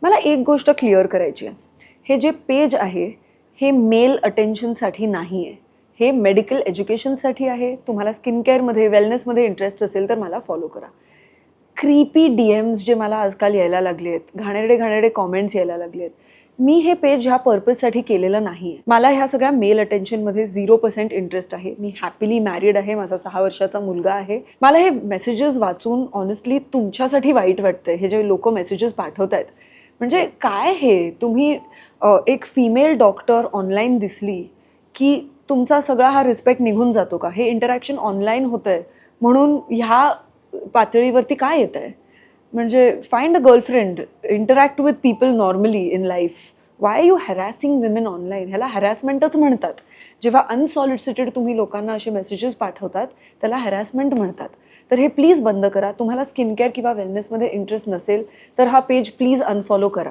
मला एक गोष्ट क्लिअर करायची आहे. हे जे पेज आहे हे मेल अटेन्शनसाठी नाही आहे, हे मेडिकल एज्युकेशनसाठी आहे. तुम्हाला स्किन केअरमध्ये वेलनेसमध्ये इंटरेस्ट असेल तर मला फॉलो करा. क्रीपी DMs जे मला आजकाल यायला लागले आहेत, घाणेरडे कॉमेंट्स यायला लागले आहेत, मी हे पेज ह्या पर्पजसाठी केलेलं नाही आहे. मला ह्या सगळ्या मेल अटेन्शनमध्ये 0% इंटरेस्ट आहे. मी हॅपीली मॅरिड आहे, माझा 6 वर्षाचा मुलगा आहे. मला हे मेसेजेस वाचून ऑनेस्टली तुमच्यासाठी वाईट वाटतंय. हे जे लोक मेसेजेस पाठवत आहेत, म्हणजे काय हे तुम्ही एक फिमेल डॉक्टर ऑनलाईन दिसली की तुमचा सगळा हा रिस्पेक्ट निघून जातो का? हे इंटरॅक्शन ऑनलाईन होतंय म्हणून ह्या पातळीवरती काय येत आहे? म्हणजे find a girlfriend, interact with people normally in life. Why you harassing women online? ह्याला हॅरॅसमेंटच म्हणतात. जेव्हा अनसॉलिसिटेड तुम्ही लोकांना असे मेसेजेस पाठवतात त्याला हॅरॅसमेंट म्हणतात. तर हे प्लीज बंद करा. तुम्हाला स्किन केअर किंवा वेलनेसमध्ये इंटरेस्ट नसेल तर हा पेज प्लीज अनफॉलो करा.